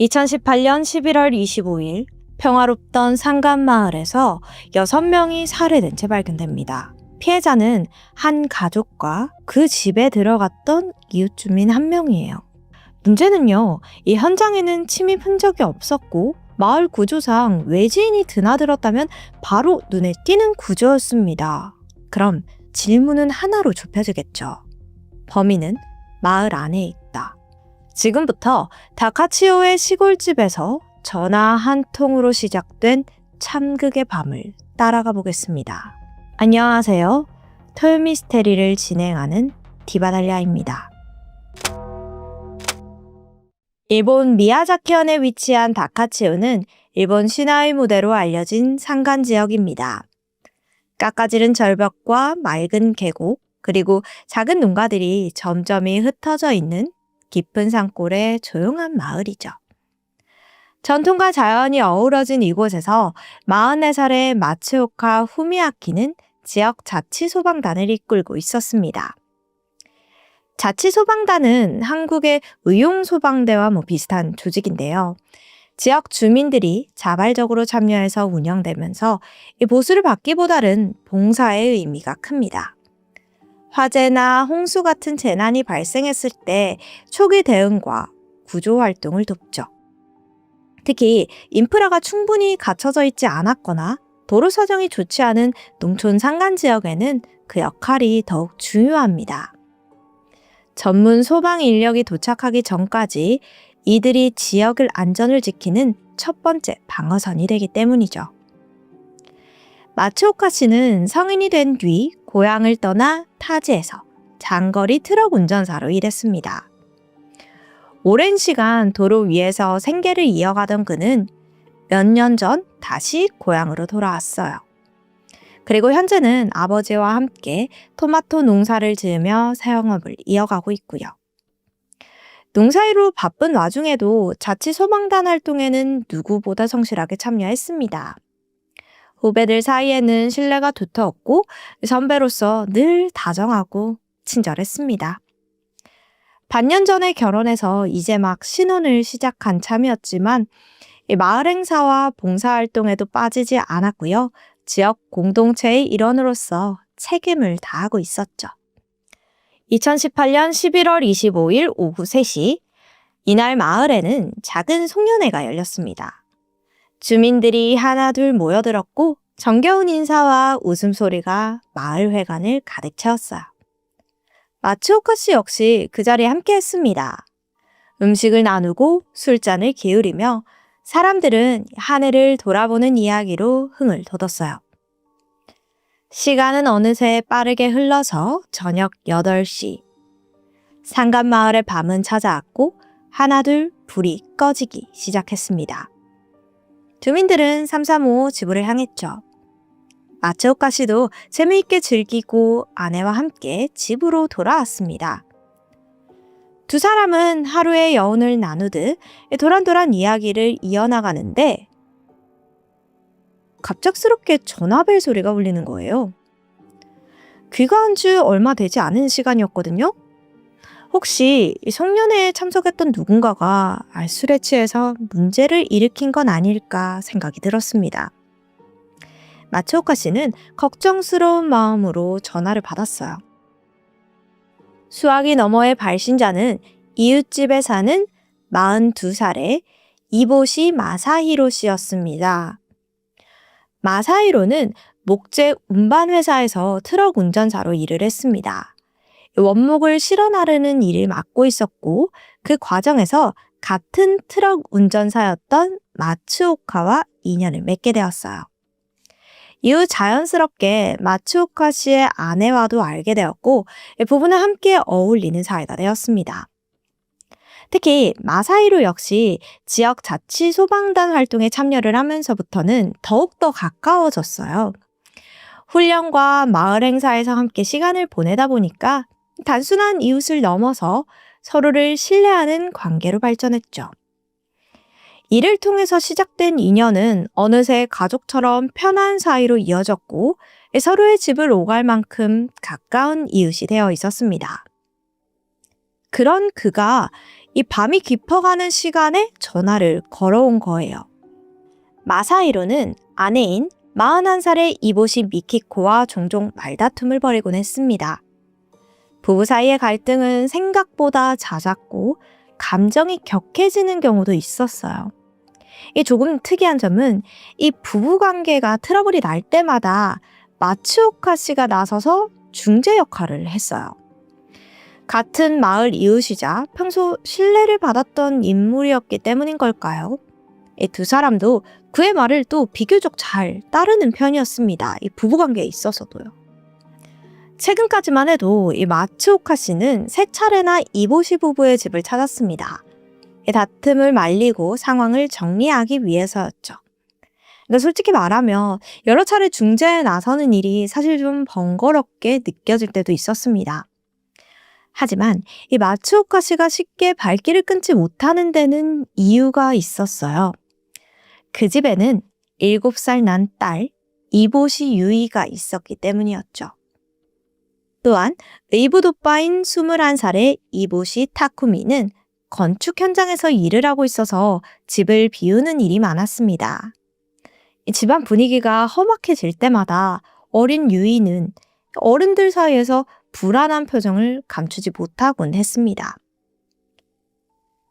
2018년 11월 25일 평화롭던 상간마을에서 6명이 살해된 채 발견됩니다. 피해자는 한 가족과 그 집에 들어갔던 이웃 주민 한 명이에요. 문제는요, 이 현장에는 침입 흔적이 없었고 마을 구조상 외지인이 드나들었다면 바로 눈에 띄는 구조였습니다. 그럼 질문은 하나로 좁혀지겠죠. 범인은 마을 안에 있다. 지금부터 다카치오의 시골집에서 전화 한 통으로 시작된 참극의 밤을 따라가 보겠습니다. 안녕하세요. 토요미스테리를 진행하는 디바달랴입니다. 일본 미야자키현에 위치한 다카치오는 일본 신화의 무대로 알려진 산간 지역입니다. 깎아지른 절벽과 맑은 계곡, 그리고 작은 농가들이 점점이 흩어져 있는 깊은 산골의 조용한 마을이죠. 전통과 자연이 어우러진 이곳에서 44살의 마츠오카 후미야키는 지역 자치소방단을 이끌고 있었습니다. 자치소방단은 한국의 의용소방대와 비슷한 조직인데요. 지역 주민들이 자발적으로 참여해서 운영되면서 이 보수를 받기보다는 봉사의 의미가 큽니다. 화재나 홍수 같은 재난이 발생했을 때 초기 대응과 구조 활동을 돕죠. 특히 인프라가 충분히 갖춰져 있지 않았거나 도로 사정이 좋지 않은 농촌 산간 지역에는 그 역할이 더욱 중요합니다. 전문 소방 인력이 도착하기 전까지 이들이 지역을 안전을 지키는 첫 번째 방어선이 되기 때문이죠. 마츠오카 씨는 성인이 된 뒤 고향을 떠나 타지에서 장거리 트럭 운전사로 일했습니다. 오랜 시간 도로 위에서 생계를 이어가던 그는 몇 년 전 다시 고향으로 돌아왔어요. 그리고 현재는 아버지와 함께 토마토 농사를 지으며 사용업을 이어가고 있고요. 농사일로 바쁜 와중에도 자치소방단 활동에는 누구보다 성실하게 참여했습니다. 후배들 사이에는 신뢰가 두터웠고 선배로서 늘 다정하고 친절했습니다. 반년 전에 결혼해서 이제 막 신혼을 시작한 참이었지만 마을 행사와 봉사활동에도 빠지지 않았고요. 지역 공동체의 일원으로서 책임을 다하고 있었죠. 2018년 11월 25일 오후 3시, 이날 마을에는 작은 송년회가 열렸습니다. 주민들이 하나둘 모여들었고 정겨운 인사와 웃음소리가 마을 회관을 가득 채웠어요. 마츠오카 씨 역시 그 자리에 함께했습니다. 음식을 나누고 술잔을 기울이며 사람들은 하늘을 돌아보는 이야기로 흥을 돋았어요. 시간은 어느새 빠르게 흘러서 저녁 8시. 산간마을의 밤은 찾아왔고 하나둘 불이 꺼지기 시작했습니다. 주민들은 335 집으로 향했죠. 마츠오카 씨도 재미있게 즐기고 아내와 함께 집으로 돌아왔습니다. 두 사람은 하루의 여운을 나누듯 도란도란 이야기를 이어나가는데 갑작스럽게 전화벨 소리가 울리는 거예요. 귀가한 지 얼마 되지 않은 시간이었거든요. 혹시 송년회에 참석했던 누군가가 알술에 취해서 문제를 일으킨 건 아닐까 생각이 들었습니다. 마츠오카 씨는 걱정스러운 마음으로 전화를 받았어요. 수화기 너머의 발신자는 이웃집에 사는 42살의 이보시 마사히로 씨였습니다. 마사히로는 목재 운반 회사에서 트럭 운전사로 일을 했습니다. 원목을 실어 나르는 일을 맡고 있었고 그 과정에서 같은 트럭 운전사였던 마츠오카와 인연을 맺게 되었어요. 이후 자연스럽게 마츠오카 씨의 아내와도 알게 되었고 부부는 함께 어울리는 사이가 되었습니다. 특히 마사히로 역시 지역 자치소방단 활동에 참여를 하면서부터는 더욱더 가까워졌어요. 훈련과 마을 행사에서 함께 시간을 보내다 보니까 단순한 이웃을 넘어서 서로를 신뢰하는 관계로 발전했죠. 이를 통해서 시작된 인연은 어느새 가족처럼 편한 사이로 이어졌고 서로의 집을 오갈 만큼 가까운 이웃이 되어 있었습니다. 그런 그가 이 밤이 깊어가는 시간에 전화를 걸어온 거예요. 마사히로는 아내인 41살의 이보시 미키코와 종종 말다툼을 벌이곤 했습니다. 부부 사이의 갈등은 생각보다 잦았고 감정이 격해지는 경우도 있었어요. 이 조금 특이한 점은 이 부부 관계가 트러블이 날 때마다 마츠오카 씨가 나서서 중재 역할을 했어요. 같은 마을 이웃이자 평소 신뢰를 받았던 인물이었기 때문인 걸까요? 이 두 사람도 그의 말을 또 비교적 잘 따르는 편이었습니다. 이 부부관계에 있어서도요. 최근까지만 해도 이 마츠오카 씨는 세 차례나 이보시 부부의 집을 찾았습니다. 이 다툼을 말리고 상황을 정리하기 위해서였죠. 근데 솔직히 말하면 여러 차례 중재에 나서는 일이 사실 좀 번거롭게 느껴질 때도 있었습니다. 하지만 이 마츠오카 씨가 쉽게 발길을 끊지 못하는 데는 이유가 있었어요. 그 집에는 7살 난 딸 이보시 유이가 있었기 때문이었죠. 또한 의붓 오빠인 21살의 이보시 타쿠미는 건축 현장에서 일을 하고 있어서 집을 비우는 일이 많았습니다. 이 집안 분위기가 험악해질 때마다 어린 유이는 어른들 사이에서 불안한 표정을 감추지 못하곤 했습니다.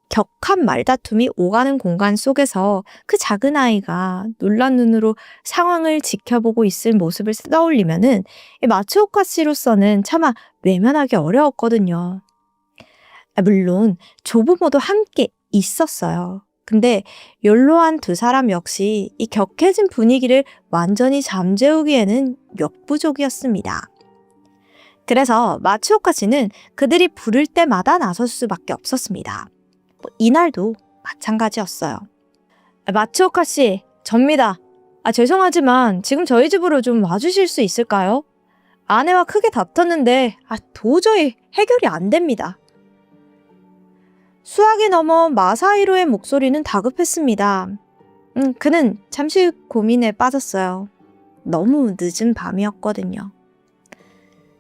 격한 말다툼이 오가는 공간 속에서 그 작은 아이가 놀란 눈으로 상황을 지켜보고 있을 모습을 떠올리면은 마츠오카 씨로서는 차마 외면하기 어려웠거든요. 물론 조부모도 함께 있었어요. 근데 연로한 두 사람 역시 이 격해진 분위기를 완전히 잠재우기에는 역부족이었습니다. 그래서 마츠오카 씨는 그들이 부를 때마다 나설 수밖에 없었습니다. 이날도 마찬가지였어요. 마츠오카 씨, 접니다. 죄송하지만 지금 저희 집으로 좀 와주실 수 있을까요? 아내와 크게 다퉜는데 도저히 해결이 안 됩니다. 수학이 넘어 마사히로의 목소리는 다급했습니다. 그는 잠시 고민에 빠졌어요. 너무 늦은 밤이었거든요.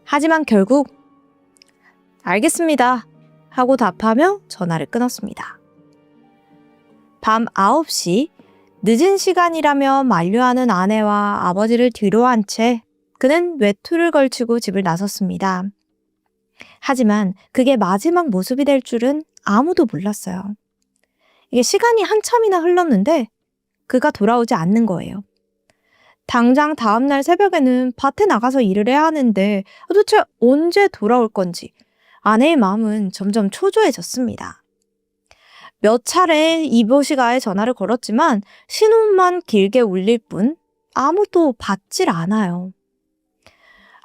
하지만 결국 알겠습니다 하고 답하며 전화를 끊었습니다. 밤 9시 늦은 시간이라며 만류하는 아내와 아버지를 뒤로한 채 그는 외투를 걸치고 집을 나섰습니다. 하지만 그게 마지막 모습이 될 줄은 아무도 몰랐어요. 이게 시간이 한참이나 흘렀는데 그가 돌아오지 않는 거예요. 당장 다음날 새벽에는 밭에 나가서 일을 해야 하는데 도대체 언제 돌아올 건지 아내의 마음은 점점 초조해졌습니다. 몇 차례 이보시가에 전화를 걸었지만 신호만 길게 울릴 뿐 아무도 받질 않아요.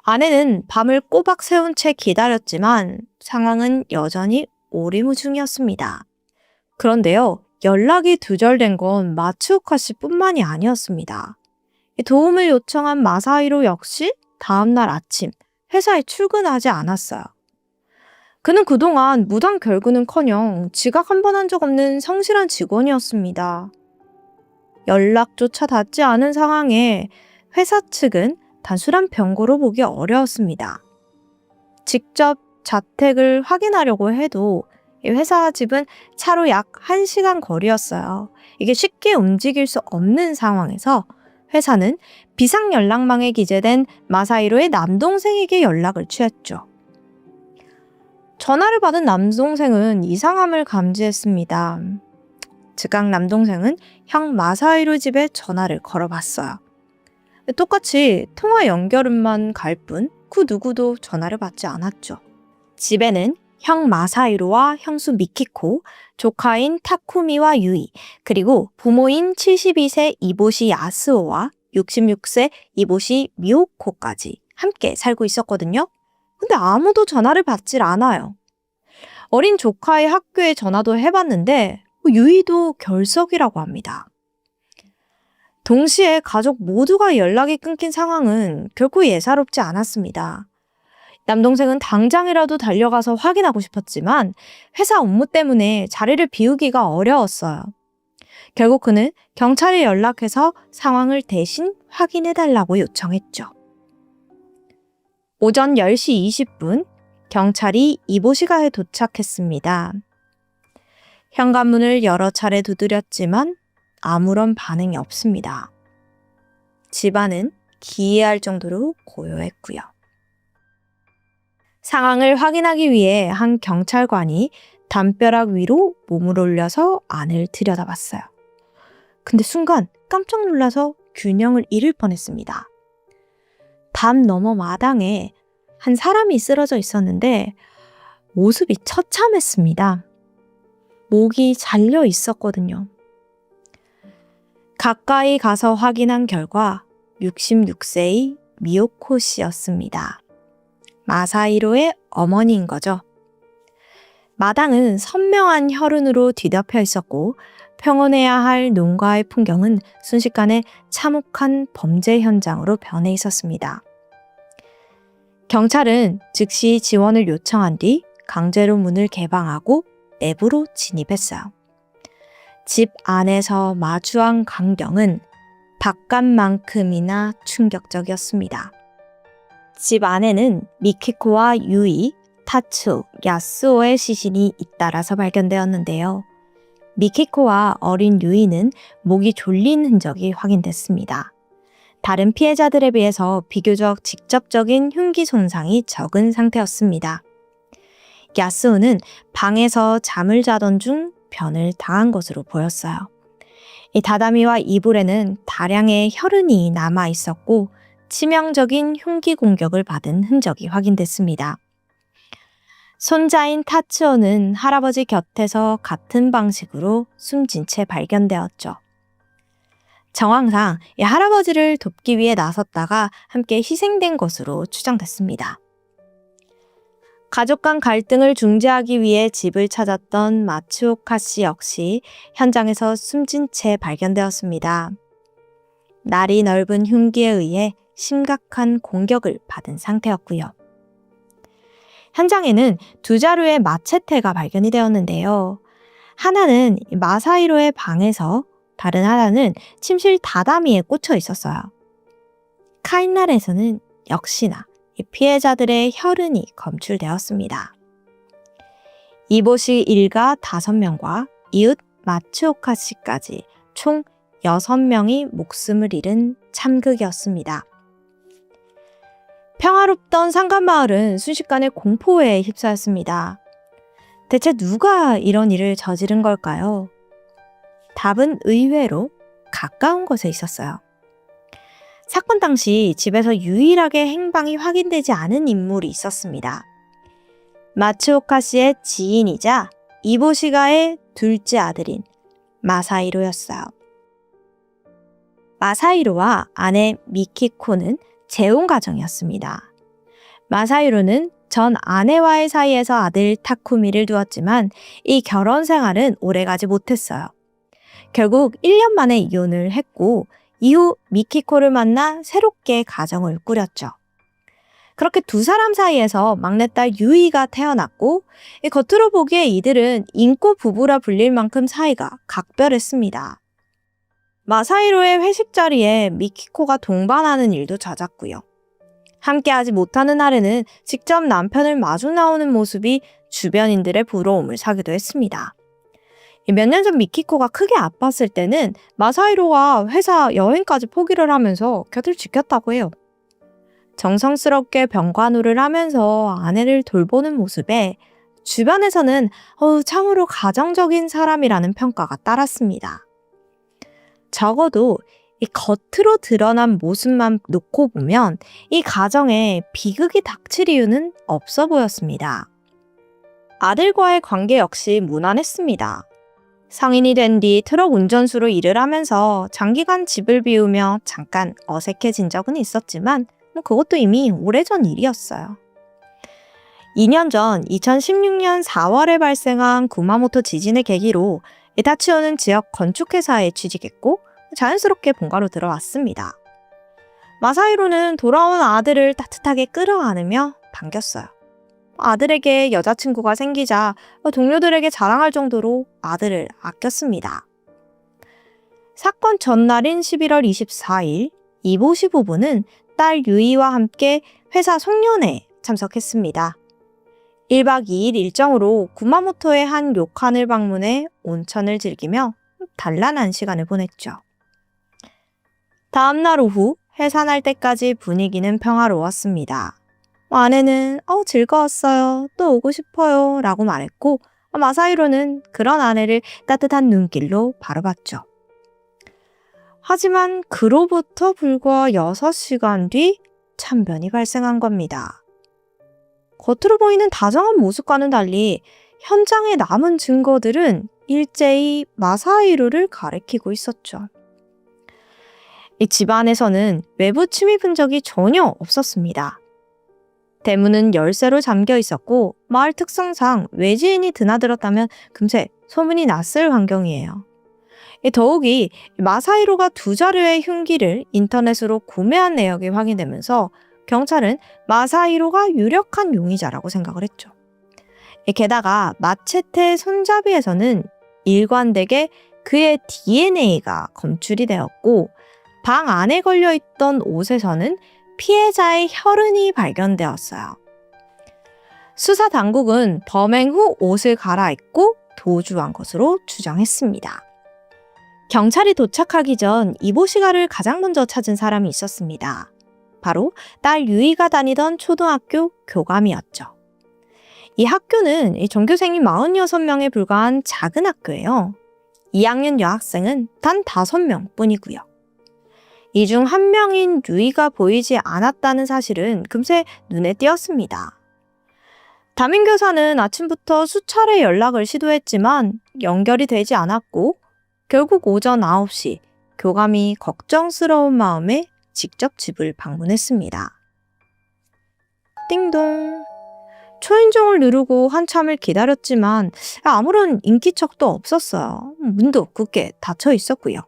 아내는 밤을 꼬박 새운 채 기다렸지만 상황은 여전히 오리무중이었습니다. 그런데요, 연락이 두절된 건 마츠오카 씨뿐만이 아니었습니다. 도움을 요청한 마사히로 역시 다음날 아침 회사에 출근하지 않았어요. 그는 그동안 무단 결근은커녕 지각 한 번 한 적 없는 성실한 직원이었습니다. 연락조차 닿지 않은 상황에 회사 측은 단순한 병고로 보기 어려웠습니다. 직접 자택을 확인하려고 해도 회사 집은 차로 약 1시간 거리였어요. 이게 쉽게 움직일 수 없는 상황에서 회사는 비상연락망에 기재된 마사히로의 남동생에게 연락을 취했죠. 전화를 받은 남동생은 이상함을 감지했습니다. 즉각 남동생은 형 마사히로 집에 전화를 걸어봤어요. 똑같이 통화 연결음만 갈 뿐 그 누구도 전화를 받지 않았죠. 집에는 형 마사히로와 형수 미키코, 조카인 타쿠미와 유이, 그리고 부모인 72세 이보시 야스오와 66세 이보시 미오코까지 함께 살고 있었거든요. 근데 아무도 전화를 받질 않아요. 어린 조카의 학교에 전화도 해봤는데 유이도 결석이라고 합니다. 동시에 가족 모두가 연락이 끊긴 상황은 결코 예사롭지 않았습니다. 남동생은 당장이라도 달려가서 확인하고 싶었지만 회사 업무 때문에 자리를 비우기가 어려웠어요. 결국 그는 경찰에 연락해서 상황을 대신 확인해달라고 요청했죠. 오전 10시 20분 경찰이 이보시가에 도착했습니다. 현관문을 여러 차례 두드렸지만 아무런 반응이 없습니다. 집안은 기이할 정도로 고요했고요. 상황을 확인하기 위해 한 경찰관이 담벼락 위로 몸을 올려서 안을 들여다봤어요. 근데 순간 깜짝 놀라서 균형을 잃을 뻔했습니다. 담 너머 마당에 한 사람이 쓰러져 있었는데 모습이 처참했습니다. 목이 잘려 있었거든요. 가까이 가서 확인한 결과 66세의 미요코 씨였습니다. 마사히로의 어머니인 거죠. 마당은 선명한 혈흔으로 뒤덮여 있었고 평온해야 할 농가의 풍경은 순식간에 참혹한 범죄 현장으로 변해 있었습니다. 경찰은 즉시 지원을 요청한 뒤 강제로 문을 개방하고 내부로 진입했어요. 집 안에서 마주한 광경은 바깥만큼이나 충격적이었습니다. 집 안에는 미키코와 유이, 타츠, 야스오의 시신이 잇따라서 발견되었는데요. 미키코와 어린 유이는 목이 졸린 흔적이 확인됐습니다. 다른 피해자들에 비해서 비교적 직접적인 흉기 손상이 적은 상태였습니다. 야스오는 방에서 잠을 자던 중 변을 당한 것으로 보였어요. 이 다다미와 이불에는 다량의 혈흔이 남아 있었고 치명적인 흉기 공격을 받은 흔적이 확인됐습니다. 손자인 타츠오는 할아버지 곁에서 같은 방식으로 숨진 채 발견되었죠. 정황상 이 할아버지를 돕기 위해 나섰다가 함께 희생된 것으로 추정됐습니다. 가족 간 갈등을 중재하기 위해 집을 찾았던 마츠오카 씨 역시 현장에서 숨진 채 발견되었습니다. 날이 넓은 흉기에 의해 심각한 공격을 받은 상태였고요. 현장에는 두 자루의 마체테가 발견이 되었는데요. 하나는 마사히로의 방에서 다른 하나는 침실 다다미에 꽂혀 있었어요. 칼날에서는 역시나 피해자들의 혈흔이 검출되었습니다. 이보시 일가 5명과 이웃 마츠오카 씨까지 총 6명이 목숨을 잃은 참극이었습니다. 평화롭던 상간마을은 순식간에 공포에 휩싸였습니다. 대체 누가 이런 일을 저지른 걸까요? 답은 의외로 가까운 곳에 있었어요. 사건 당시 집에서 유일하게 행방이 확인되지 않은 인물이 있었습니다. 마츠오카 씨의 지인이자 이보시가의 둘째 아들인 마사히로였어요. 마사히로와 아내 미키코는 재혼 가정이었습니다. 마사히로는 전 아내와의 사이에서 아들 타쿠미를 두었지만 이 결혼 생활은 오래가지 못했어요. 결국 1년 만에 이혼을 했고 이후 미키코를 만나 새롭게 가정을 꾸렸죠. 그렇게 두 사람 사이에서 막내딸 유이가 태어났고 겉으로 보기에 이들은 인꼬 부부라 불릴 만큼 사이가 각별했습니다. 마사히로의 회식 자리에 미키코가 동반하는 일도 잦았고요. 함께하지 못하는 날에는 직접 남편을 마주 나오는 모습이 주변인들의 부러움을 사기도 했습니다. 몇 년 전 미키코가 크게 아팠을 때는 마사히로가 회사 여행까지 포기를 하면서 곁을 지켰다고 해요. 정성스럽게 병간호를 하면서 아내를 돌보는 모습에 주변에서는 참으로 가정적인 사람이라는 평가가 따랐습니다. 적어도 이 겉으로 드러난 모습만 놓고 보면 이 가정에 비극이 닥칠 이유는 없어 보였습니다. 아들과의 관계 역시 무난했습니다. 성인이 된 뒤 트럭 운전수로 일을 하면서 장기간 집을 비우며 잠깐 어색해진 적은 있었지만 그것도 이미 오래전 일이었어요. 2년 전 2016년 4월에 발생한 구마모토 지진을 계기로 타츠오는 지역 건축회사에 취직했고 자연스럽게 본가로 들어왔습니다. 마사히로는 돌아온 아들을 따뜻하게 끌어안으며 반겼어요. 아들에게 여자친구가 생기자 동료들에게 자랑할 정도로 아들을 아꼈습니다. 사건 전날인 11월 24일 이보시 부부는 딸 유이와 함께 회사 송년회에 참석했습니다. 1박 2일 일정으로 구마모토의 한 료칸을 방문해 온천을 즐기며 단란한 시간을 보냈죠. 다음날 오후 해산할 때까지 분위기는 평화로웠습니다. 아내는 즐거웠어요. 또 오고 싶어요. 라고 말했고 마사히로는 그런 아내를 따뜻한 눈길로 바라봤죠. 하지만 그로부터 불과 6시간 뒤 참변이 발생한 겁니다. 겉으로 보이는 다정한 모습과는 달리 현장에 남은 증거들은 일제히 마사히로를 가리키고 있었죠. 이 집안에서는 외부 침입 흔적이 전혀 없었습니다. 대문은 열쇠로 잠겨 있었고 마을 특성상 외지인이 드나들었다면 금세 소문이 났을 환경이에요. 더욱이 마사히로가 2자루의 흉기를 인터넷으로 구매한 내역이 확인되면서 경찰은 마사히로가 유력한 용의자라고 생각을 했죠. 게다가 마체테 손잡이에서는 일관되게 그의 DNA가 검출이 되었고 방 안에 걸려있던 옷에서는 피해자의 혈흔이 발견되었어요. 수사 당국은 범행 후 옷을 갈아입고 도주한 것으로 추정했습니다. 경찰이 도착하기 전 이보시가를 가장 먼저 찾은 사람이 있었습니다. 바로 딸 유이가 다니던 초등학교 교감이었죠. 이 학교는 전교생이 46명에 불과한 작은 학교예요. 2학년 여학생은 단 5명 뿐이고요. 이 중 한 명인 유이가 보이지 않았다는 사실은 금세 눈에 띄었습니다. 담임교사는 아침부터 수차례 연락을 시도했지만 연결이 되지 않았고 결국 오전 9시 교감이 걱정스러운 마음에 직접 집을 방문했습니다. 띵동. 초인종을 누르고 한참을 기다렸지만 아무런 인기척도 없었어요. 문도 굳게 닫혀 있었고요.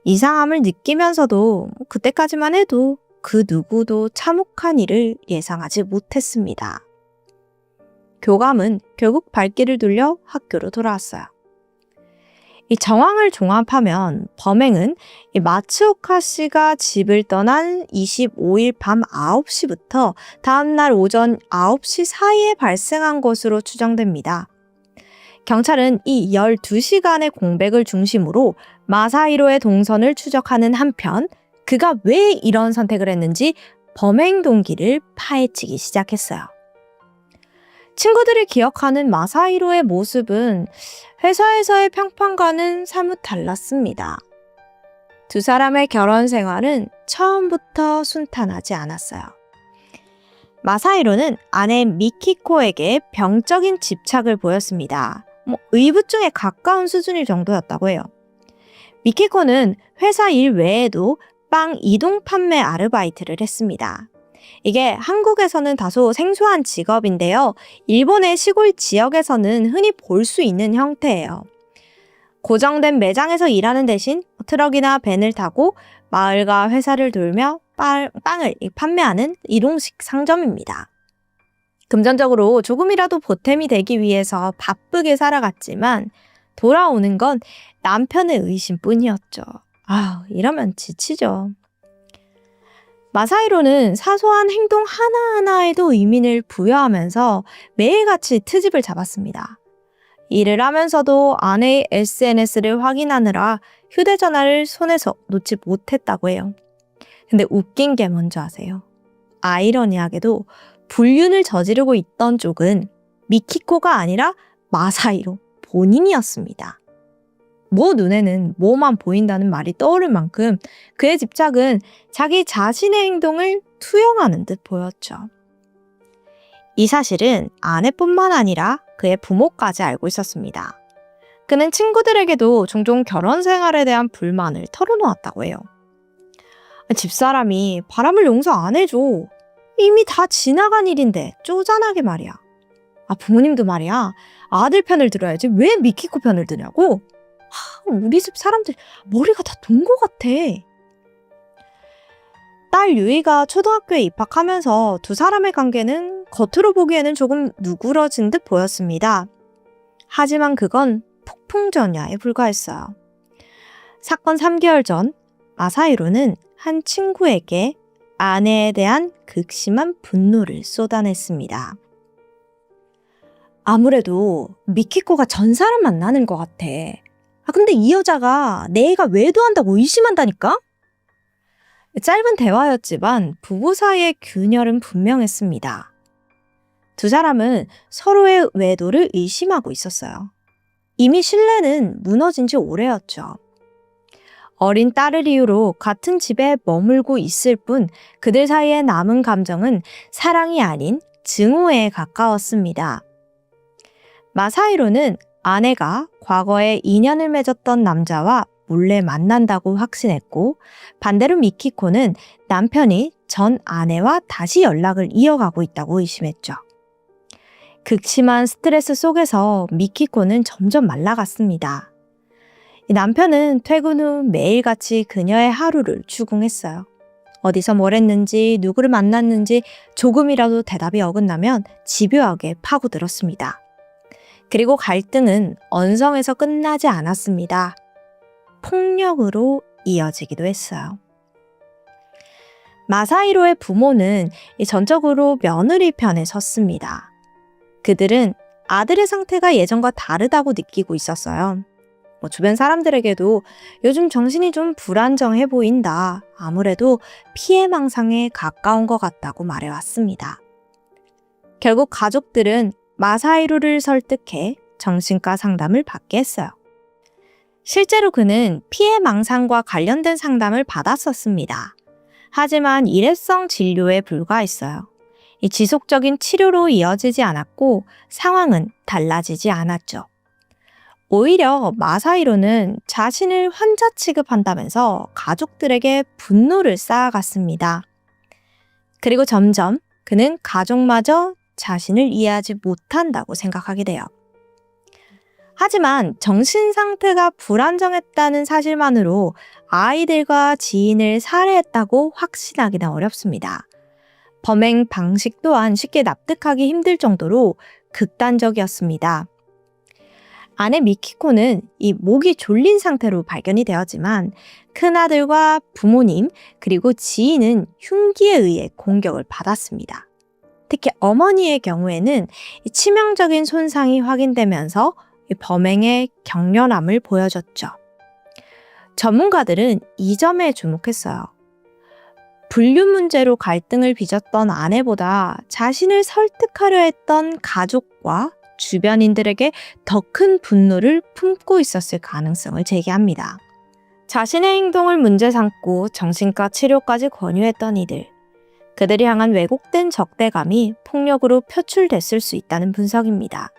이상함을 느끼면서도 그때까지만 해도 그 누구도 참혹한 일을 예상하지 못했습니다. 교감은 결국 발길을 돌려 학교로 돌아왔어요. 이 정황을 종합하면 범행은 마츠오카 씨가 집을 떠난 25일 밤 9시부터 다음날 오전 9시 사이에 발생한 것으로 추정됩니다. 경찰은 이 12시간의 공백을 중심으로 마사히로의 동선을 추적하는 한편 그가 왜 이런 선택을 했는지 범행 동기를 파헤치기 시작했어요. 친구들이 기억하는 마사히로의 모습은 회사에서의 평판과는 사뭇 달랐습니다. 두 사람의 결혼 생활은 처음부터 순탄하지 않았어요. 마사히로는 아내 미키코에게 병적인 집착을 보였습니다. 의붓증에 가까운 수준일 정도였다고 해요. 미키코는 회사 일 외에도 빵 이동 판매 아르바이트를 했습니다. 이게 한국에서는 다소 생소한 직업인데요. 일본의 시골 지역에서는 흔히 볼 수 있는 형태예요. 고정된 매장에서 일하는 대신 트럭이나 밴을 타고 마을과 회사를 돌며 빵을 판매하는 이동식 상점입니다. 금전적으로 조금이라도 보탬이 되기 위해서 바쁘게 살아갔지만 돌아오는 건 남편의 의심뿐이었죠. 이러면 지치죠. 마사히로는 사소한 행동 하나하나에도 의미를 부여하면서 매일같이 트집을 잡았습니다. 일을 하면서도 아내의 SNS를 확인하느라 휴대전화를 손에서 놓지 못했다고 해요. 근데 웃긴 게 뭔지 아세요? 아이러니하게도 불륜을 저지르고 있던 쪽은 미키코가 아니라 마사히로 본인이었습니다. 눈에는 뭐만 보인다는 말이 떠오를 만큼 그의 집착은 자기 자신의 행동을 투영하는 듯 보였죠. 이 사실은 아내뿐만 아니라 그의 부모까지 알고 있었습니다. 그는 친구들에게도 종종 결혼 생활에 대한 불만을 털어놓았다고 해요. 집사람이 바람을 용서 안 해줘. 이미 다 지나간 일인데 쪼잔하게 말이야. 부모님도 말이야. 아들 편을 들어야지 왜 미키코 편을 드냐고? 우리 집 사람들 머리가 다 돈 것 같아. 딸 유이가 초등학교에 입학하면서 두 사람의 관계는 겉으로 보기에는 조금 누그러진 듯 보였습니다. 하지만 그건 폭풍전야에 불과했어요. 사건 3개월 전 마사히로는 한 친구에게 아내에 대한 극심한 분노를 쏟아냈습니다. 아무래도 미키코가 전 사람 만나는 것 같아. 근데 이 여자가 내 애가 외도한다고 의심한다니까? 짧은 대화였지만 부부 사이의 균열은 분명했습니다. 두 사람은 서로의 외도를 의심하고 있었어요. 이미 신뢰는 무너진 지 오래였죠. 어린 딸을 이유로 같은 집에 머물고 있을 뿐 그들 사이에 남은 감정은 사랑이 아닌 증오에 가까웠습니다. 마사히로는 아내가 과거에 인연을 맺었던 남자와 몰래 만난다고 확신했고, 반대로 미키코는 남편이 전 아내와 다시 연락을 이어가고 있다고 의심했죠. 극심한 스트레스 속에서 미키코는 점점 말라갔습니다. 남편은 퇴근 후 매일같이 그녀의 하루를 추궁했어요. 어디서 뭘 했는지, 누구를 만났는지 조금이라도 대답이 어긋나면 집요하게 파고들었습니다. 그리고 갈등은 언성에서 끝나지 않았습니다. 폭력으로 이어지기도 했어요. 마사히로의 부모는 전적으로 며느리 편에 섰습니다. 그들은 아들의 상태가 예전과 다르다고 느끼고 있었어요. 주변 사람들에게도 요즘 정신이 좀 불안정해 보인다. 아무래도 피해망상에 가까운 것 같다고 말해왔습니다. 결국 가족들은 마사히로를 설득해 정신과 상담을 받게 했어요. 실제로 그는 피해망상과 관련된 상담을 받았었습니다. 하지만 일회성 진료에 불과했어요. 이 지속적인 치료로 이어지지 않았고 상황은 달라지지 않았죠. 오히려 마사히로는 자신을 환자 취급한다면서 가족들에게 분노를 쌓아갔습니다. 그리고 점점 그는 가족마저 자신을 이해하지 못한다고 생각하게 돼요. 하지만 정신 상태가 불안정했다는 사실만으로 아이들과 지인을 살해했다고 확신하기는 어렵습니다. 범행 방식 또한 쉽게 납득하기 힘들 정도로 극단적이었습니다. 아내 미키코는 이 목이 졸린 상태로 발견이 되었지만 큰아들과 부모님 그리고 지인은 흉기에 의해 공격을 받았습니다. 특히 어머니의 경우에는 치명적인 손상이 확인되면서 범행의 격렬함을 보여줬죠. 전문가들은 이 점에 주목했어요. 분류 문제로 갈등을 빚었던 아내보다 자신을 설득하려 했던 가족과 주변인들에게 더 큰 분노를 품고 있었을 가능성을 제기합니다. 자신의 행동을 문제 삼고 정신과 치료까지 권유했던 이들. 그들이 향한 왜곡된 적대감이 폭력으로 표출됐을 수 있다는 분석입니다.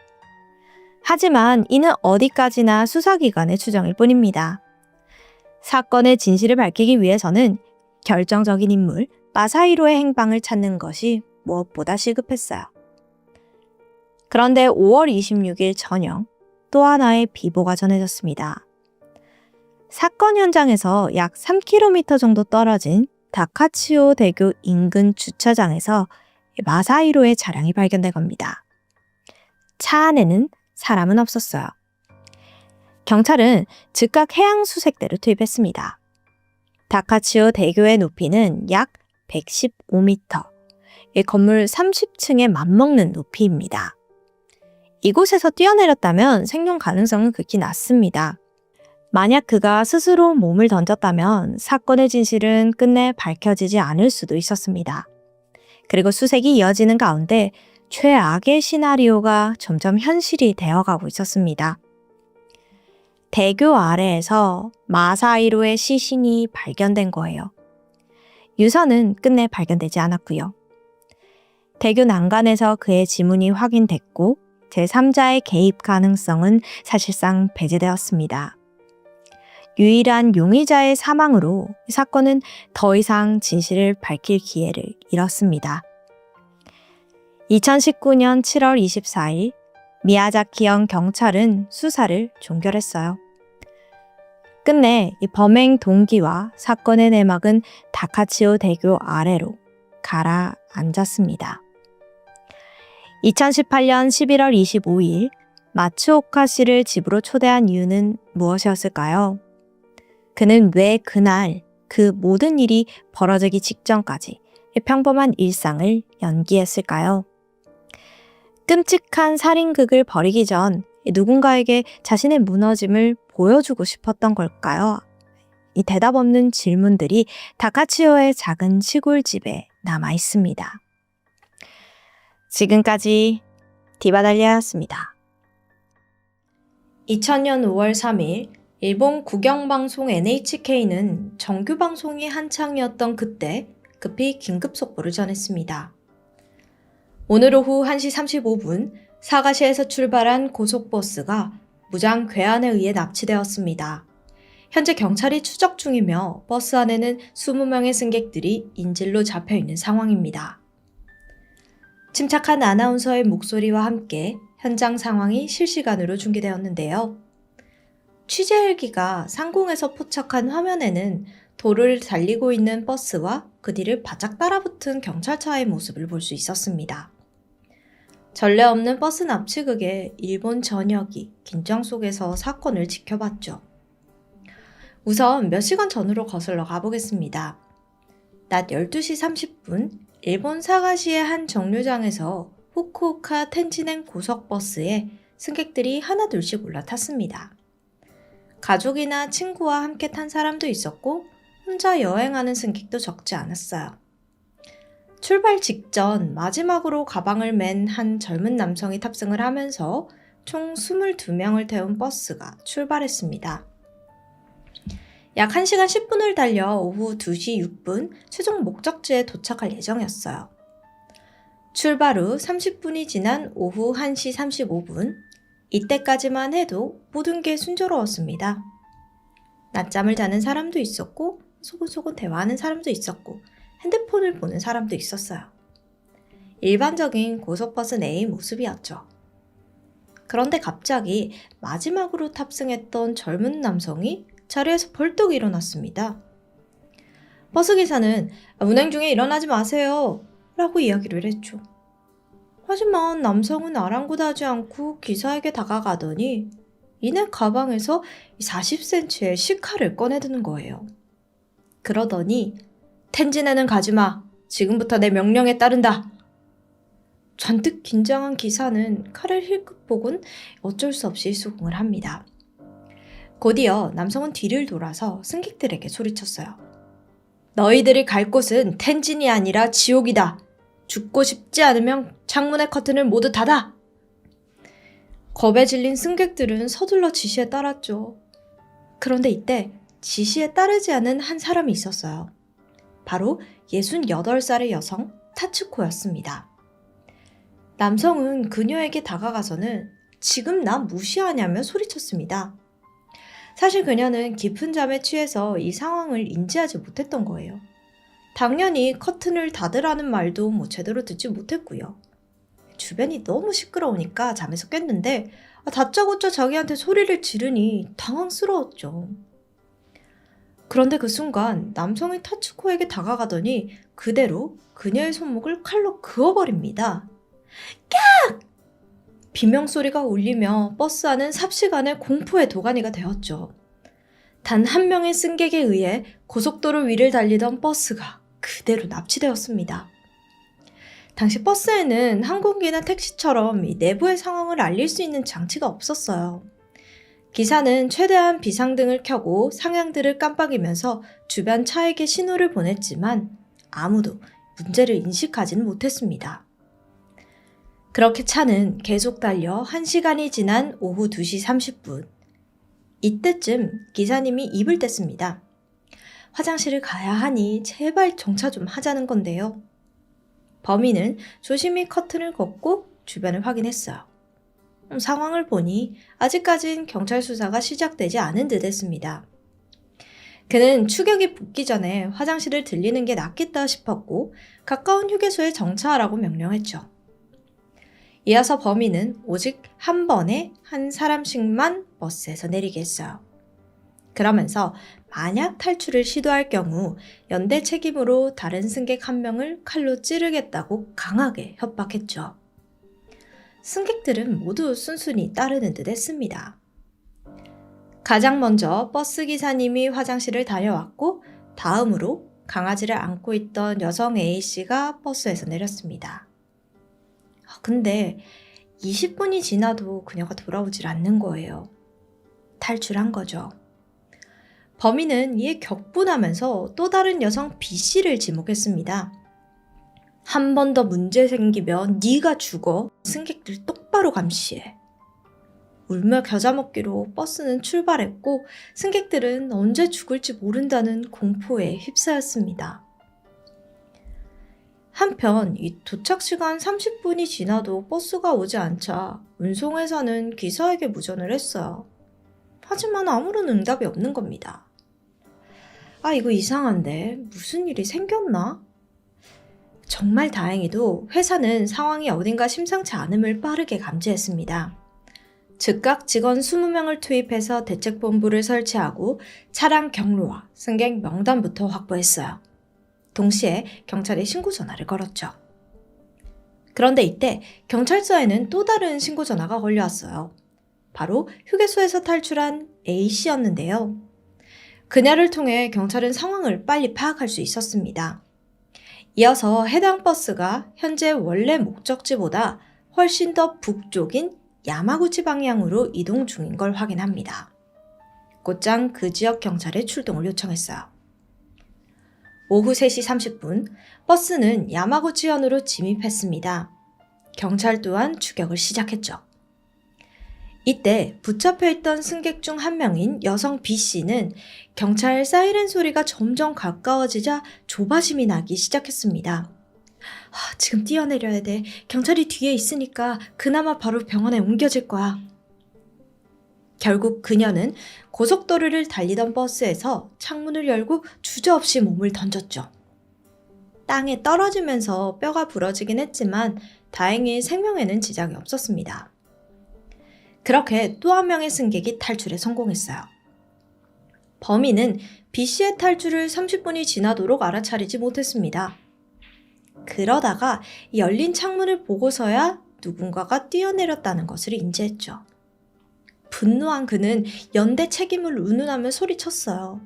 하지만 이는 어디까지나 수사기관의 추정일 뿐입니다. 사건의 진실을 밝히기 위해서는 결정적인 인물 마사히로의 행방을 찾는 것이 무엇보다 시급했어요. 그런데 5월 26일 저녁 또 하나의 비보가 전해졌습니다. 사건 현장에서 약 3km 정도 떨어진 다카치오 대교 인근 주차장에서 마사히로의 차량이 발견된 겁니다. 차 안에는 사람은 없었어요. 경찰은 즉각 해양수색대를 투입했습니다. 다카치오 대교의 높이는 약 115m, 건물 30층에 맞먹는 높이입니다. 이곳에서 뛰어내렸다면 생존 가능성은 극히 낮습니다. 만약 그가 스스로 몸을 던졌다면 사건의 진실은 끝내 밝혀지지 않을 수도 있었습니다. 그리고 수색이 이어지는 가운데 최악의 시나리오가 점점 현실이 되어가고 있었습니다. 대교 아래에서 마사히로의 시신이 발견된 거예요. 유서는 끝내 발견되지 않았고요. 대교 난간에서 그의 지문이 확인됐고 제3자의 개입 가능성은 사실상 배제되었습니다. 유일한 용의자의 사망으로 사건은 더 이상 진실을 밝힐 기회를 잃었습니다. 2019년 7월 24일 미야자키현 경찰은 수사를 종결했어요. 끝내 이 범행 동기와 사건의 내막은 다카치오 대교 아래로 가라앉았습니다. 2018년 11월 25일 마츠오카 씨를 집으로 초대한 이유는 무엇이었을까요? 그는 왜 그날 그 모든 일이 벌어지기 직전까지 평범한 일상을 연기했을까요? 끔찍한 살인극을 벌이기 전 누군가에게 자신의 무너짐을 보여주고 싶었던 걸까요? 이 대답 없는 질문들이 다카치오의 작은 시골집에 남아 있습니다. 지금까지 디바달리아였습니다. 2000년 5월 3일 일본 국영방송 NHK는 정규방송이 한창이었던 그때 급히 긴급 속보를 전했습니다. 오늘 오후 1시 35분 사가시에서 출발한 고속버스가 무장 괴한에 의해 납치되었습니다. 현재 경찰이 추적 중이며 버스 안에는 20명의 승객들이 인질로 잡혀있는 상황입니다. 침착한 아나운서의 목소리와 함께 현장 상황이 실시간으로 중계되었는데요. 취재 헬기가 상공에서 포착한 화면에는 도로를 달리고 있는 버스와 그 뒤를 바짝 따라붙은 경찰차의 모습을 볼 수 있었습니다. 전례 없는 버스 납치극에 일본 전역이 긴장 속에서 사건을 지켜봤죠. 우선 몇 시간 전으로 거슬러 가보겠습니다. 낮 12시 30분 일본 사가시의 한 정류장에서 후쿠오카 텐진행 고속버스에 승객들이 하나둘씩 올라탔습니다. 가족이나 친구와 함께 탄 사람도 있었고 혼자 여행하는 승객도 적지 않았어요. 출발 직전 마지막으로 가방을 맨 한 젊은 남성이 탑승을 하면서 총 22명을 태운 버스가 출발했습니다. 약 1시간 10분을 달려 오후 2시 6분 최종 목적지에 도착할 예정이었어요. 출발 후 30분이 지난 오후 1시 35분, 이때까지만 해도 모든 게 순조로웠습니다. 낮잠을 자는 사람도 있었고 소곤소곤 대화하는 사람도 있었고 핸드폰을 보는 사람도 있었어요. 일반적인 고속버스 내의 모습이었죠. 그런데 갑자기 마지막으로 탑승했던 젊은 남성이 자리에서 벌떡 일어났습니다. 버스기사는 운행 중에 일어나지 마세요 라고 이야기를 했죠. 하지만 남성은 아랑곳하지 않고 기사에게 다가가더니 이내 가방에서 40cm의 시카를 꺼내드는 거예요. 그러더니 텐진에는 가지마. 지금부터 내 명령에 따른다. 잔뜩 긴장한 기사는 칼을 힐끗 보곤 어쩔 수 없이 수긍을 합니다. 곧이어 남성은 뒤를 돌아서 승객들에게 소리쳤어요. 너희들이 갈 곳은 텐진이 아니라 지옥이다. 죽고 싶지 않으면 창문의 커튼을 모두 닫아. 겁에 질린 승객들은 서둘러 지시에 따랐죠. 그런데 이때 지시에 따르지 않은 한 사람이 있었어요. 바로 68살의 여성 타츠코였습니다. 남성은 그녀에게 다가가서는 지금 나 무시하냐며 소리쳤습니다. 사실 그녀는 깊은 잠에 취해서 이 상황을 인지하지 못했던 거예요. 당연히 커튼을 닫으라는 말도 제대로 듣지 못했고요. 주변이 너무 시끄러우니까 잠에서 깼는데 다짜고짜 자기한테 소리를 지르니 당황스러웠죠. 그런데 그 순간 남성이 타츠코에게 다가가더니 그대로 그녀의 손목을 칼로 그어버립니다. 깍! 비명소리가 울리며 버스 안은 삽시간에 공포의 도가니가 되었죠. 단 한 명의 승객에 의해 고속도로 위를 달리던 버스가 그대로 납치되었습니다. 당시 버스에는 항공기나 택시처럼 이 내부의 상황을 알릴 수 있는 장치가 없었어요. 기사는 최대한 비상등을 켜고 상향등을 깜빡이면서 주변 차에게 신호를 보냈지만 아무도 문제를 인식하지는 못했습니다. 그렇게 차는 계속 달려 1시간이 지난 오후 2시 30분. 이때쯤 기사님이 입을 뗐습니다. 화장실을 가야 하니 제발 정차 좀 하자는 건데요. 범인은 조심히 커튼을 걷고 주변을 확인했어요. 상황을 보니 아직까진 경찰 수사가 시작되지 않은 듯 했습니다. 그는 추격이 붙기 전에 화장실을 들리는 게 낫겠다 싶었고 가까운 휴게소에 정차하라고 명령했죠. 이어서 범인은 오직 한 번에 한 사람씩만 버스에서 내리게 했어요. 그러면서 만약 탈출을 시도할 경우 연대 책임으로 다른 승객 한 명을 칼로 찌르겠다고 강하게 협박했죠. 승객들은 모두 순순히 따르는 듯 했습니다. 가장 먼저 버스 기사님이 화장실을 다녀왔고 다음으로 강아지를 안고 있던 여성 A씨가 버스에서 내렸습니다. 근데 20분이 지나도 그녀가 돌아오질 않는 거예요. 탈출한 거죠. 범인은 이에 격분하면서 또 다른 여성 B씨를 지목했습니다. 한 번 더 문제 생기면 네가 죽어. 승객들 똑바로 감시해. 울며 겨자 먹기로 버스는 출발했고 승객들은 언제 죽을지 모른다는 공포에 휩싸였습니다. 한편 이 도착 시간 30분이 지나도 버스가 오지 않자 운송회사는 기사에게 무전을 했어요. 하지만 아무런 응답이 없는 겁니다. 이거 이상한데 무슨 일이 생겼나? 정말 다행히도 회사는 상황이 어딘가 심상치 않음을 빠르게 감지했습니다. 즉각 직원 20명을 투입해서 대책본부를 설치하고 차량 경로와 승객 명단부터 확보했어요. 동시에 경찰에 신고 전화를 걸었죠. 그런데 이때 경찰서에는 또 다른 신고 전화가 걸려왔어요. 바로 휴게소에서 탈출한 A씨였는데요. 그녀를 통해 경찰은 상황을 빨리 파악할 수 있었습니다. 이어서 해당 버스가 현재 원래 목적지보다 훨씬 더 북쪽인 야마구치 방향으로 이동 중인 걸 확인합니다. 곧장 그 지역 경찰에 출동을 요청했어요. 오후 3시 30분 버스는 야마구치현으로 진입했습니다. 경찰 또한 추격을 시작했죠. 이때 붙잡혀 있던 승객 중 한 명인 여성 B씨는 경찰 사이렌 소리가 점점 가까워지자 조바심이 나기 시작했습니다. 지금 뛰어내려야 돼. 경찰이 뒤에 있으니까 그나마 바로 병원에 옮겨질 거야. 결국 그녀는 고속도로를 달리던 버스에서 창문을 열고 주저없이 몸을 던졌죠. 땅에 떨어지면서 뼈가 부러지긴 했지만 다행히 생명에는 지장이 없었습니다. 그렇게 또 한 명의 승객이 탈출에 성공했어요. 범인은 B씨의 탈출을 30분이 지나도록 알아차리지 못했습니다. 그러다가 열린 창문을 보고서야 누군가가 뛰어내렸다는 것을 인지했죠. 분노한 그는 연대 책임을 운운하며 소리쳤어요.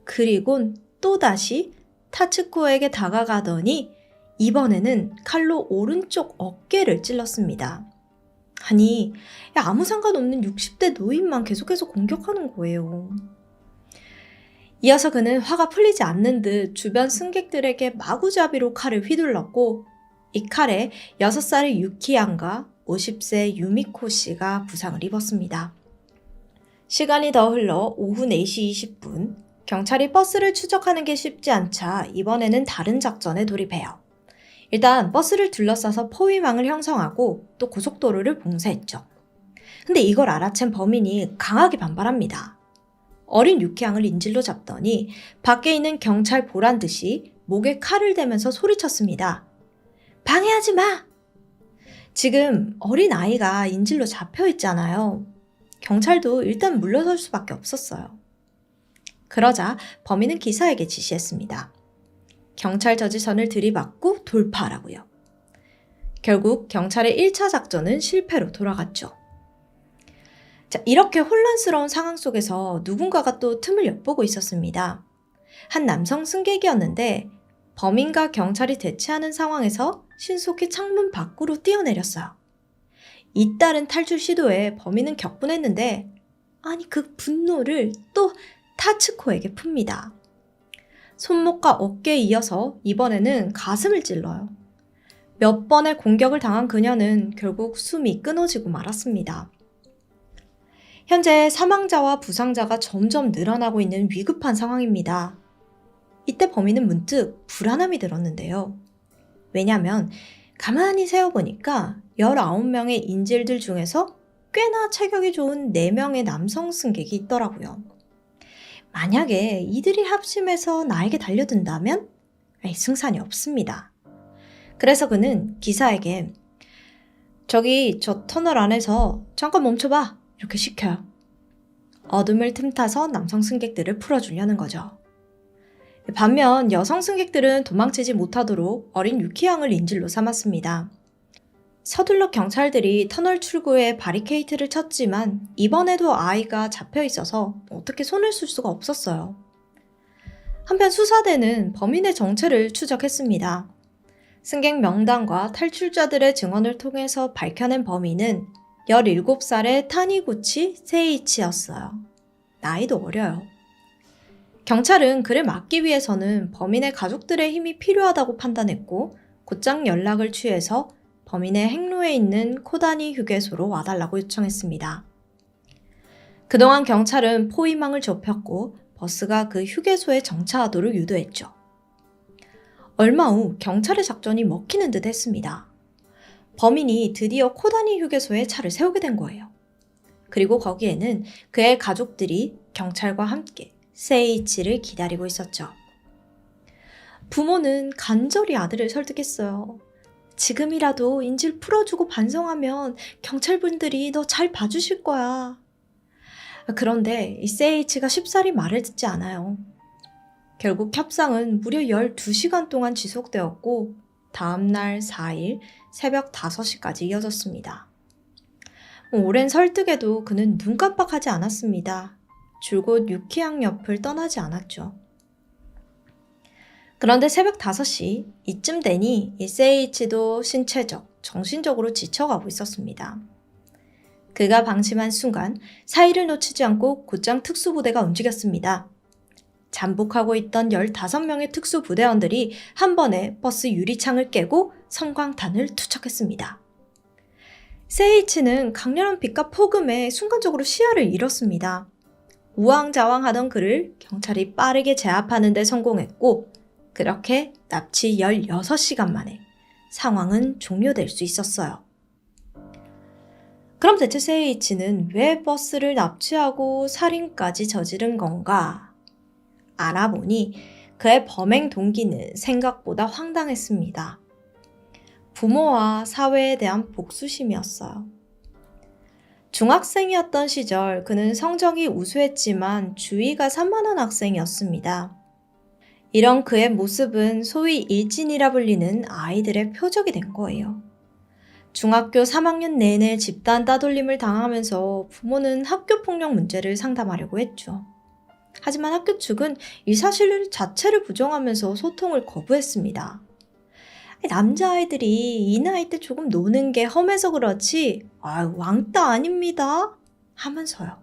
그리곤 또다시 타츠코에게 다가가더니 이번에는 칼로 오른쪽 어깨를 찔렀습니다. 아니, 아무 상관없는 60대 노인만 계속해서 공격하는 거예요. 이어서 그는 화가 풀리지 않는 듯 주변 승객들에게 마구잡이로 칼을 휘둘렀고 이 칼에 6살의 유키양과 50세 유미코 씨가 부상을 입었습니다. 시간이 더 흘러 오후 4시 20분 경찰이 버스를 추적하는 게 쉽지 않자 이번에는 다른 작전에 돌입해요. 일단 버스를 둘러싸서 포위망을 형성하고 또 고속도로를 봉쇄했죠. 근데 이걸 알아챈 범인이 강하게 반발합니다. 어린 유키양을 인질로 잡더니 밖에 있는 경찰 보란 듯이 목에 칼을 대면서 소리쳤습니다. 방해하지 마! 지금 어린 아이가 인질로 잡혀 있잖아요. 경찰도 일단 물러설 수밖에 없었어요. 그러자 범인은 기사에게 지시했습니다. 경찰 저지선을 들이받고 돌파하라고요. 결국 경찰의 1차 작전은 실패로 돌아갔죠. 자, 이렇게 혼란스러운 상황 속에서 누군가가 또 틈을 엿보고 있었습니다. 한 남성 승객이었는데 범인과 경찰이 대치하는 상황에서 신속히 창문 밖으로 뛰어내렸어요. 잇따른 탈출 시도에 범인은 격분했는데 그 분노를 또 타츠코에게 풉니다. 손목과 어깨에 이어서 이번에는 가슴을 찔러요. 몇 번의 공격을 당한 그녀는 결국 숨이 끊어지고 말았습니다. 현재 사망자와 부상자가 점점 늘어나고 있는 위급한 상황입니다. 이때 범인은 문득 불안함이 들었는데요. 왜냐하면 가만히 세어보니까 19명의 인질들 중에서 꽤나 체격이 좋은 4명의 남성 승객이 있더라고요. 만약에 이들이 합심해서 나에게 달려든다면 승산이 없습니다. 그래서 그는 기사에게 저기 저 터널 안에서 잠깐 멈춰봐 이렇게 시켜요. 어둠을 틈타서 남성 승객들을 풀어주려는 거죠. 반면 여성 승객들은 도망치지 못하도록 어린 유키양을 인질로 삼았습니다. 서둘러 경찰들이 터널 출구에 바리케이트를 쳤지만 이번에도 아이가 잡혀 있어서 어떻게 손을 쓸 수가 없었어요. 한편 수사대는 범인의 정체를 추적했습니다. 승객 명단과 탈출자들의 증언을 통해서 밝혀낸 범인은 17살의 타니구치 세이치였어요. 나이도 어려요. 경찰은 그를 막기 위해서는 범인의 가족들의 힘이 필요하다고 판단했고 곧장 연락을 취해서 범인의 행로에 있는 코다니 휴게소로 와달라고 요청했습니다. 그동안 경찰은 포위망을 좁혔고 버스가 그 휴게소에 정차하도록 유도했죠. 얼마 후 경찰의 작전이 먹히는 듯 했습니다. 범인이 드디어 코다니 휴게소에 차를 세우게 된 거예요. 그리고 거기에는 그의 가족들이 경찰과 함께 세이치를 기다리고 있었죠. 부모는 간절히 아들을 설득했어요. 지금이라도 인질 풀어주고 반성하면 경찰분들이 너 잘 봐주실 거야. 그런데 이 세이치가 쉽사리 말을 듣지 않아요. 결국 협상은 무려 12시간 동안 지속되었고 다음날 4일 새벽 5시까지 이어졌습니다. 오랜 설득에도 그는 눈 깜빡하지 않았습니다. 줄곧 유키항 옆을 떠나지 않았죠. 그런데 새벽 5시 이쯤 되니 이세이치도 신체적, 정신적으로 지쳐가고 있었습니다. 그가 방심한 순간 사이를 놓치지 않고 곧장 특수부대가 움직였습니다. 잠복하고 있던 15명의 특수부대원들이 한 번에 버스 유리창을 깨고 성광탄을 투척했습니다. 세이치는 강렬한 빛과 폭음에 순간적으로 시야를 잃었습니다. 우왕좌왕하던 그를 경찰이 빠르게 제압하는 데 성공했고 그렇게 납치 16시간 만에 상황은 종료될 수 있었어요. 그럼 대체 세이치는 왜 버스를 납치하고 살인까지 저지른 건가? 알아보니 그의 범행 동기는 생각보다 황당했습니다. 부모와 사회에 대한 복수심이었어요. 중학생이었던 시절 그는 성적이 우수했지만 주의가 산만한 학생이었습니다. 이런 그의 모습은 소위 일진이라 불리는 아이들의 표적이 된 거예요. 중학교 3학년 내내 집단 따돌림을 당하면서 부모는 학교폭력 문제를 상담하려고 했죠. 하지만 학교 측은 이 사실 자체를 부정하면서 소통을 거부했습니다. 남자아이들이 이 나이 때 조금 노는 게 험해서 그렇지 왕따 아닙니다 하면서요.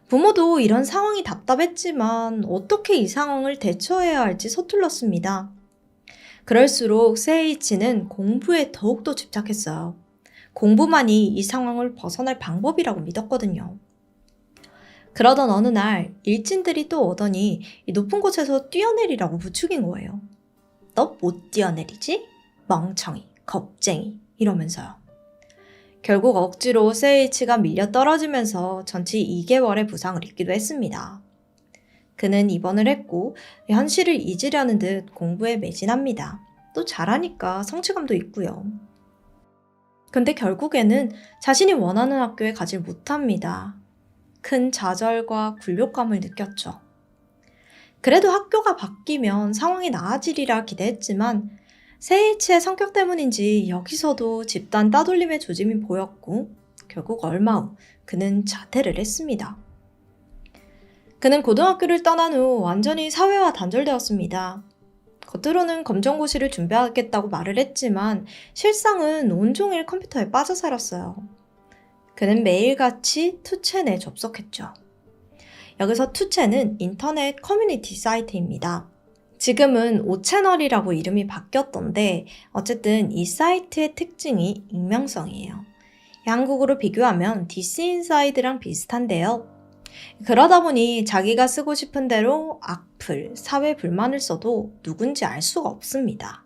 부모도 이런 상황이 답답했지만 어떻게 이 상황을 대처해야 할지 서툴렀습니다. 그럴수록 세이치는 공부에 더욱더 집착했어요. 공부만이 이 상황을 벗어날 방법이라고 믿었거든요. 그러던 어느 날 일진들이 또 오더니 이 높은 곳에서 뛰어내리라고 부추긴 거예요. 너 못 뛰어내리지? 멍청이, 겁쟁이 이러면서요. 결국 억지로 세이치가 밀려 떨어지면서 전치 2개월의 부상을 입기도 했습니다. 그는 입원을 했고 현실을 잊으려는 듯 공부에 매진합니다. 또 잘하니까 성취감도 있고요. 근데 결국에는 자신이 원하는 학교에 가질 못합니다. 큰 좌절과 굴욕감을 느꼈죠. 그래도 학교가 바뀌면 상황이 나아지리라 기대했지만 세이치의 성격 때문인지 여기서도 집단 따돌림의 조짐이 보였고 결국 얼마 후 그는 자퇴를 했습니다. 그는 고등학교를 떠난 후 완전히 사회와 단절되었습니다. 겉으로는 검정고시를 준비하겠다고 말을 했지만 실상은 온종일 컴퓨터에 빠져 살았어요. 그는 매일같이 투첸에 접속했죠. 여기서 투첸은 인터넷 커뮤니티 사이트입니다. 지금은 5채널이라고 이름이 바뀌었던데 어쨌든 이 사이트의 특징이 익명성이에요. 한국어로 비교하면 디스인사이드랑 비슷한데요. 그러다 보니 자기가 쓰고 싶은 대로 악플, 사회 불만을 써도 누군지 알 수가 없습니다.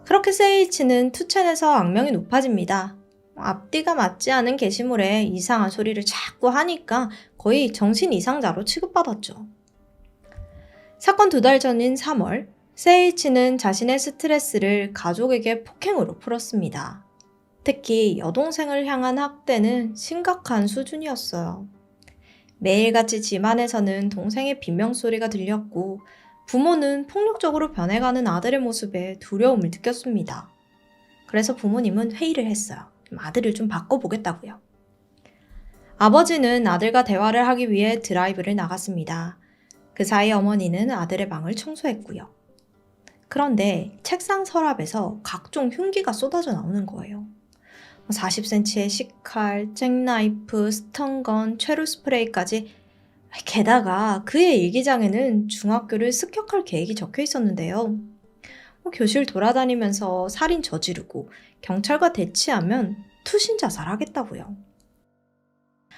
그렇게 세이치는 투첸에서 악명이 높아집니다. 앞뒤가 맞지 않은 게시물에 이상한 소리를 자꾸 하니까 거의 정신 이상자로 취급받았죠. 사건 2달 전인 3월, 세이치는 자신의 스트레스를 가족에게 폭행으로 풀었습니다. 특히 여동생을 향한 학대는 심각한 수준이었어요. 매일같이 집안에서는 동생의 비명소리가 들렸고 부모는 폭력적으로 변해가는 아들의 모습에 두려움을 느꼈습니다. 그래서 부모님은 회의를 했어요. 아들을 좀 바꿔보겠다고요. 아버지는 아들과 대화를 하기 위해 드라이브를 나갔습니다. 그 사이 어머니는 아들의 방을 청소했고요. 그런데 책상 서랍에서 각종 흉기가 쏟아져 나오는 거예요. 40cm의 식칼, 잭나이프, 스턴건, 최루 스프레이까지. 게다가 그의 일기장에는 중학교를 습격할 계획이 적혀 있었는데요. 교실 돌아다니면서 살인 저지르고 경찰과 대치하면 투신 자살하겠다고요.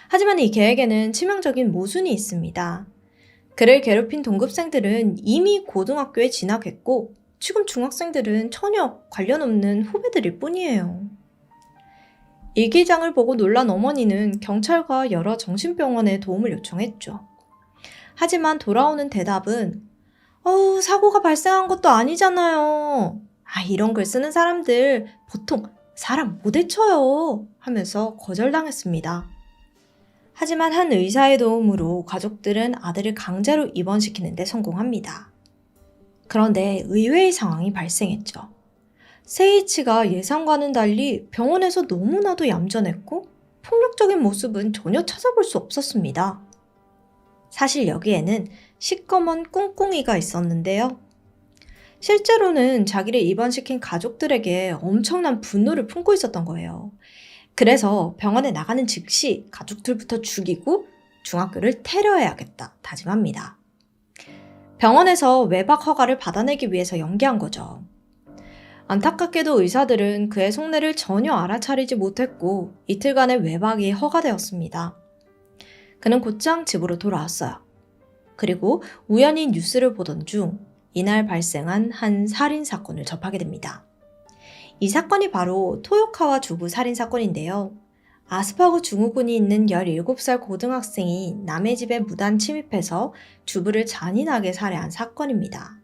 하지만 이 계획에는 치명적인 모순이 있습니다. 그를 괴롭힌 동급생들은 이미 고등학교에 진학했고 지금 중학생들은 전혀 관련 없는 후배들일 뿐이에요. 일기장을 보고 놀란 어머니는 경찰과 여러 정신병원에 도움을 요청했죠. 하지만 돌아오는 대답은 사고가 발생한 것도 아니잖아요. 이런 글 쓰는 사람들 보통 사람 못 해쳐요 하면서 거절당했습니다. 하지만 한 의사의 도움으로 가족들은 아들을 강제로 입원시키는 데 성공합니다. 그런데 의외의 상황이 발생했죠. 세이치가 예상과는 달리 병원에서 너무나도 얌전했고 폭력적인 모습은 전혀 찾아볼 수 없었습니다. 사실 여기에는 시꺼먼 꿍꿍이가 있었는데요. 실제로는 자기를 입원시킨 가족들에게 엄청난 분노를 품고 있었던 거예요. 그래서 병원에 나가는 즉시 가족들부터 죽이고 중학교를 테러해야겠다 다짐합니다. 병원에서 외박 허가를 받아내기 위해서 연기한 거죠. 안타깝게도 의사들은 그의 속내를 전혀 알아차리지 못했고 이틀간의 외박이 허가되었습니다. 그는 곧장 집으로 돌아왔어요. 그리고 우연히 뉴스를 보던 중 이날 발생한 한 살인사건을 접하게 됩니다. 이 사건이 바로 토요카와 주부 살인사건인데요. 아스파구 증후군이 있는 17살 고등학생이 남의 집에 무단 침입해서 주부를 잔인하게 살해한 사건입니다.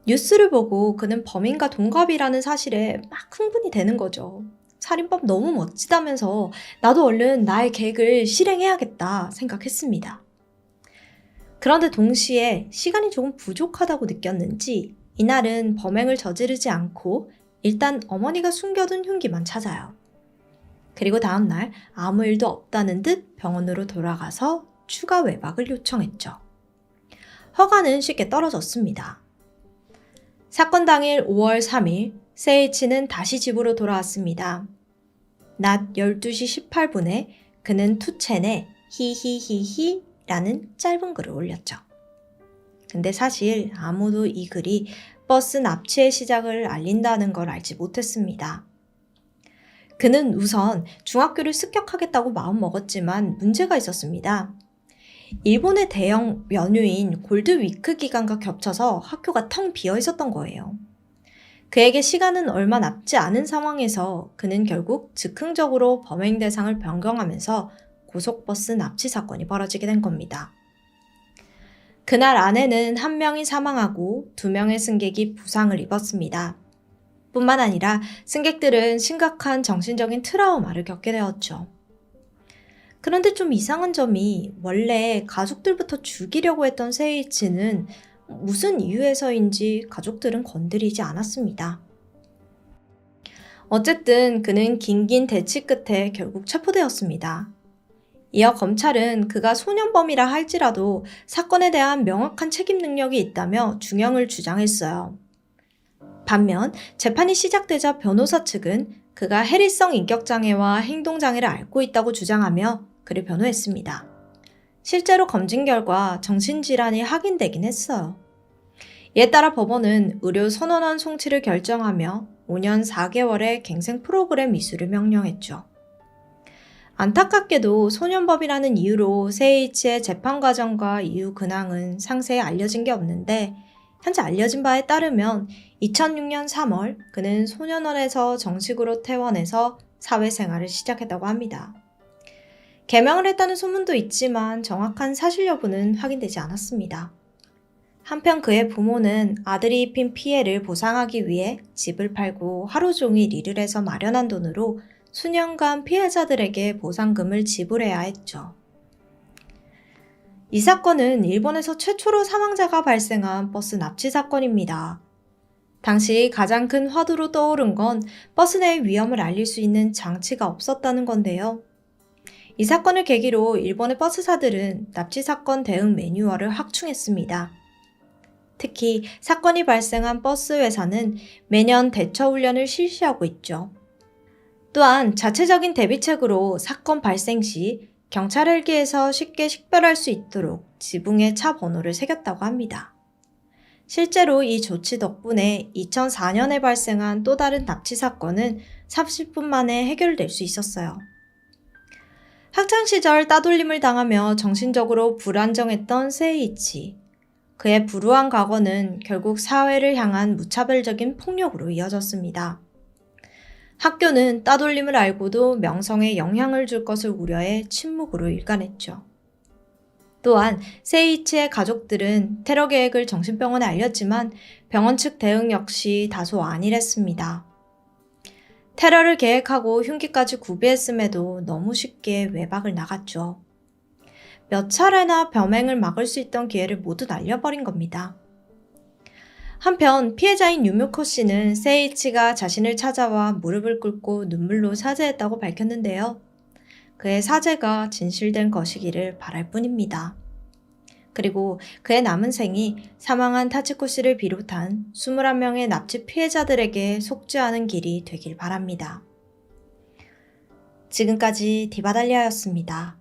뉴스를 보고 그는 범인과 동갑이라는 사실에 막 흥분이 되는 거죠. 살인법 너무 멋지다면서 나도 얼른 나의 계획을 실행해야겠다 생각했습니다. 그런데 동시에 시간이 조금 부족하다고 느꼈는지 이날은 범행을 저지르지 않고 일단 어머니가 숨겨둔 흉기만 찾아요. 그리고 다음날 아무 일도 없다는 듯 병원으로 돌아가서 추가 외박을 요청했죠. 허가는 쉽게 떨어졌습니다. 사건 당일 5월 3일 세이치는 다시 집으로 돌아왔습니다. 낮 12시 18분에 그는 투첸에 히히히히 라는 짧은 글을 올렸죠. 근데 사실 아무도 이 글이 버스 납치의 시작을 알린다는 걸 알지 못했습니다. 그는 우선 중학교를 습격하겠다고 마음먹었지만 문제가 있었습니다. 일본의 대형 연휴인 골드위크 기간과 겹쳐서 학교가 텅 비어 있었던 거예요. 그에게 시간은 얼마 남지 않은 상황에서 그는 결국 즉흥적으로 범행 대상을 변경하면서 고속버스 납치 사건이 벌어지게 된 겁니다. 그날 안에는 1명이 사망하고 2명의 승객이 부상을 입었습니다. 뿐만 아니라 승객들은 심각한 정신적인 트라우마를 겪게 되었죠. 그런데 좀 이상한 점이 원래 가족들부터 죽이려고 했던 세이치는 무슨 이유에서인지 가족들은 건드리지 않았습니다. 어쨌든 그는 긴긴 대치 끝에 결국 체포되었습니다. 이어 검찰은 그가 소년범이라 할지라도 사건에 대한 명확한 책임 능력이 있다며 중형을 주장했어요. 반면 재판이 시작되자 변호사 측은 그가 해리성 인격장애와 행동장애를 앓고 있다고 주장하며 그를 변호했습니다. 실제로 검진 결과 정신질환이 확인되긴 했어요. 이에 따라 법원은 의료 선언원 송치를 결정하며 5년 4개월의 갱생 프로그램 이수를 명령했죠. 안타깝게도 소년범이라는 이유로 세이치의 재판 과정과 이후 근황은 상세히 알려진 게 없는데 현재 알려진 바에 따르면 2006년 3월 그는 소년원에서 정식으로 퇴원해서 사회생활을 시작했다고 합니다. 개명을 했다는 소문도 있지만 정확한 사실 여부는 확인되지 않았습니다. 한편 그의 부모는 아들이 입힌 피해를 보상하기 위해 집을 팔고 하루 종일 일을 해서 마련한 돈으로 수년간 피해자들에게 보상금을 지불해야 했죠. 이 사건은 일본에서 최초로 사망자가 발생한 버스 납치 사건입니다. 당시 가장 큰 화두로 떠오른 건 버스 내의 위험을 알릴 수 있는 장치가 없었다는 건데요. 이 사건을 계기로 일본의 버스사들은 납치 사건 대응 매뉴얼을 확충했습니다. 특히 사건이 발생한 버스 회사는 매년 대처 훈련을 실시하고 있죠. 또한 자체적인 대비책으로 사건 발생 시 경찰 헬기에서 쉽게 식별할 수 있도록 지붕에 차 번호를 새겼다고 합니다. 실제로 이 조치 덕분에 2004년에 발생한 또 다른 납치 사건은 30분 만에 해결될 수 있었어요. 학창시절 따돌림을 당하며 정신적으로 불안정했던 세이이치. 그의 불우한 과거는 결국 사회를 향한 무차별적인 폭력으로 이어졌습니다. 학교는 따돌림을 알고도 명성에 영향을 줄 것을 우려해 침묵으로 일관했죠. 또한 세이이치의 가족들은 테러 계획을 정신병원에 알렸지만 병원 측 대응 역시 다소 안일했습니다. 테러를 계획하고 흉기까지 구비했음에도 너무 쉽게 외박을 나갔죠. 몇 차례나 범행을 막을 수 있던 기회를 모두 날려버린 겁니다. 한편 피해자인 유미코 씨는 세이이치가 자신을 찾아와 무릎을 꿇고 눈물로 사죄했다고 밝혔는데요. 그의 사죄가 진실된 것이기를 바랄 뿐입니다. 그리고 그의 남은 생이 사망한 타치코 씨를 비롯한 21명의 납치 피해자들에게 속죄하는 길이 되길 바랍니다. 지금까지 디바달리아였습니다.